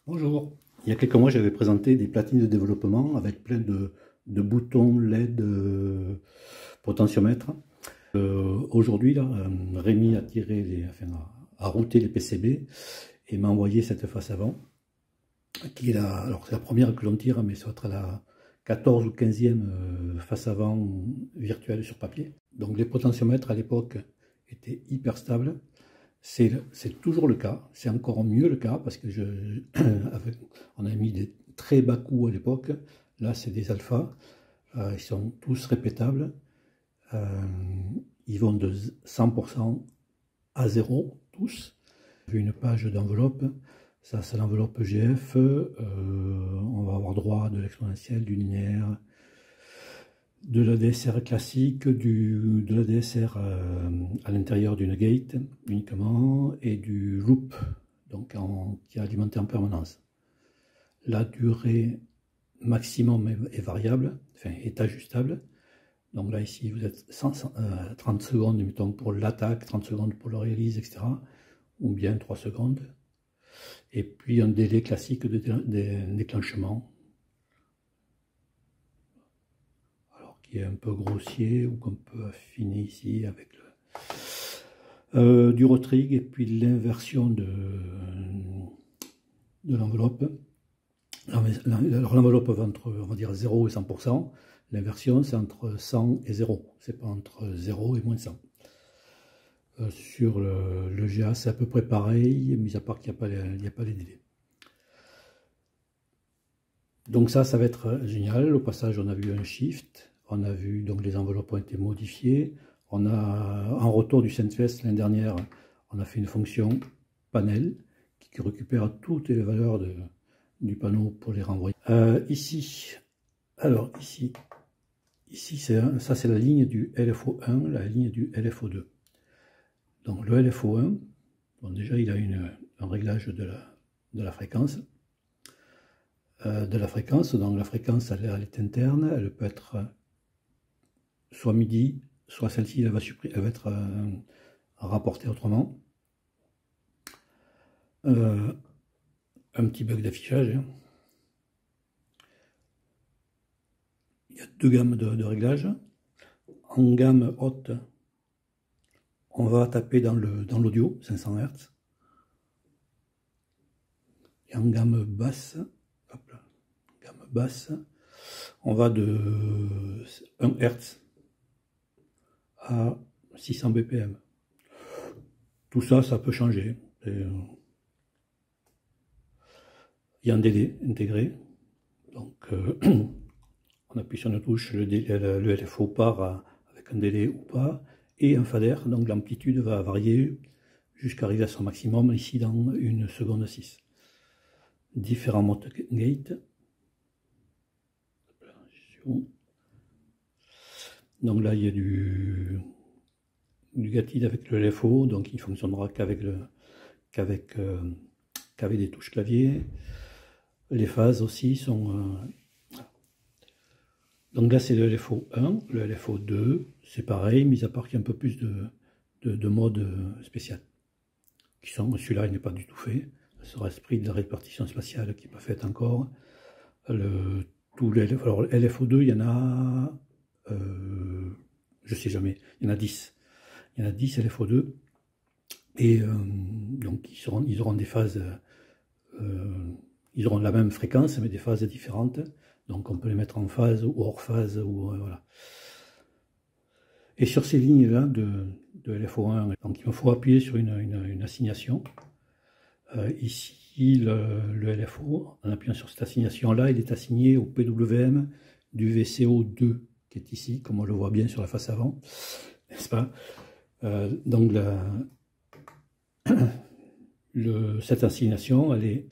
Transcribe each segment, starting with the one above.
Bonjour. Il y a quelques mois, j'avais présenté des platines de développement avec plein de boutons LED potentiomètres. Aujourd'hui, là, Rémi a a routé les PCB et m'a envoyé cette face avant, qui est alors c'est la première que l'on tire, mais ça va être la 14 ou 15e face avant virtuelle sur papier. Donc les potentiomètres à l'époque étaient hyper stables. C'est toujours le cas, c'est encore mieux le cas parce que on a mis des très bas coûts à l'époque. Là, c'est des alphas, ils sont tous répétables. Ils vont de 100% à 0, tous. J'ai vu une page d'enveloppe, ça c'est l'enveloppe EGF. On va avoir droit de l'exponentiel, du linéaire, de l'ADSR classique, de l'ADSR à l'intérieur d'une gate uniquement, et du loop donc qui est alimenté en permanence. La durée maximum est variable, enfin est ajustable. Donc là ici vous êtes 30 secondes mettons, pour l'attaque, 30 secondes pour le release, etc. Ou bien 3 secondes. Et puis un délai classique de déclenchement. Qui est un peu grossier ou qu'on peut affiner ici avec du retrig et puis l'inversion de l'enveloppe. Alors l'enveloppe va entre, on va dire, 0 et 100%. L'inversion, c'est entre 100 et 0. C'est pas entre 0 et moins 100. Sur le GA, c'est à peu près pareil, mis à part qu'il n'y a pas les délais. Donc ça va être génial. Au passage, on a vu un shift. On a vu, donc les enveloppes ont été modifiées. On a, en retour du Senfest l'année dernière, on a fait une fonction panel qui récupère toutes les valeurs du panneau pour les renvoyer. Ici, ça c'est la ligne du LFO1, la ligne du LFO2. Donc le LFO1, bon, déjà il a un réglage de la fréquence. Donc la fréquence elle est interne, elle peut être soit MIDI, soit celle-ci elle va être rapportée autrement. Un petit bug d'affichage. Hein. Il y a deux gammes de réglages. En gamme haute, on va taper dans l'audio, 500 Hz. Et en gamme basse, on va de 1 Hz à 600 BPM. Tout ça, ça peut changer. Il y a un délai intégré. Donc, on appuie sur une touche, le LFO part avec un délai ou pas, et un fader, donc l'amplitude va varier jusqu'à arriver à son maximum, ici dans 1 seconde 6. Différents modes gate. Donc là, il y a du gated avec le LFO, donc il ne fonctionnera qu'avec des touches clavier. Les phases aussi sont... Donc là, c'est le LFO1, le LFO2, c'est pareil, mis à part qu'il y a un peu plus de modes spécial. Celui-là, il n'est pas du tout fait. Ce sera l'esprit de la répartition spatiale qui n'est pas faite encore. Alors, LFO2, il y en a... je sais jamais, il y en a 10. Il y en a 10 LFO2. Et donc, ils auront des phases... ils auront la même fréquence, mais des phases différentes. Donc on peut les mettre en phase ou hors phase, ou voilà. Et sur ces lignes-là de LFO1, donc il me faut appuyer sur une assignation. Ici, le LFO, en appuyant sur cette assignation-là, il est assigné au PWM du VCO2, qui est ici, comme on le voit bien sur la face avant, n'est-ce pas? Donc cette assignation, elle est...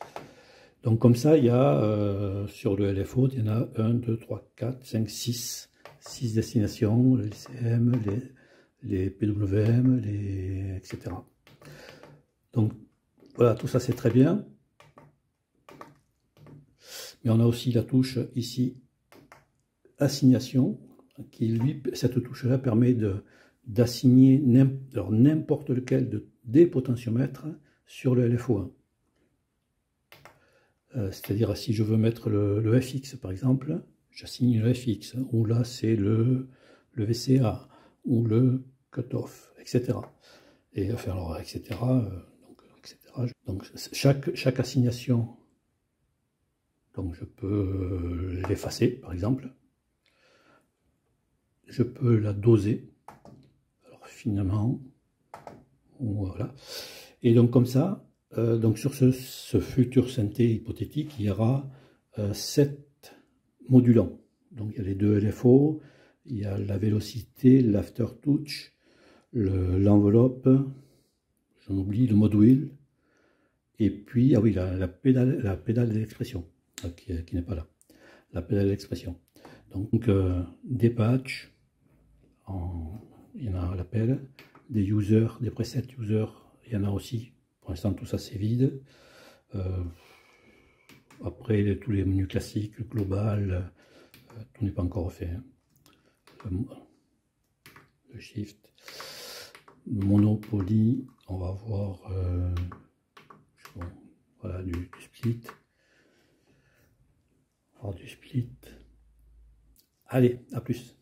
Donc comme ça, il y a, sur le LFO, il y en a 1, 2, 3, 4, 5, 6 destinations, les LCM, les PWM, etc. Donc voilà, tout ça c'est très bien. Mais on a aussi la touche ici, assignation, qui lui, cette touche-là permet d'assigner n'importe lequel des potentiomètres sur le LFO1. C'est-à-dire si je veux mettre le FX par exemple, j'assigne le FX, ou là c'est le VCA, ou le cutoff, etc. Et enfin alors, etc. Donc chaque assignation, donc je peux l'effacer par exemple, je peux la doser, alors finement, voilà. Et donc comme ça, donc sur ce futur synthé hypothétique, il y aura 7 modulants. Donc il y a les 2 LFO, il y a la vélocité, l'aftertouch, l'enveloppe, j'en oublie, le mode wheel, et puis, ah oui, la pédale d'expression, qui n'est pas là, la pédale d'expression. Donc des patchs, il y en a à l'appel, des users, des presets users, il y en a aussi. Pour l'instant, tout ça c'est vide. Après, tous les menus classiques, global, tout n'est pas encore fait. Le shift, monopoly, on va voir voilà, du split. On va voir du split. Allez, à plus.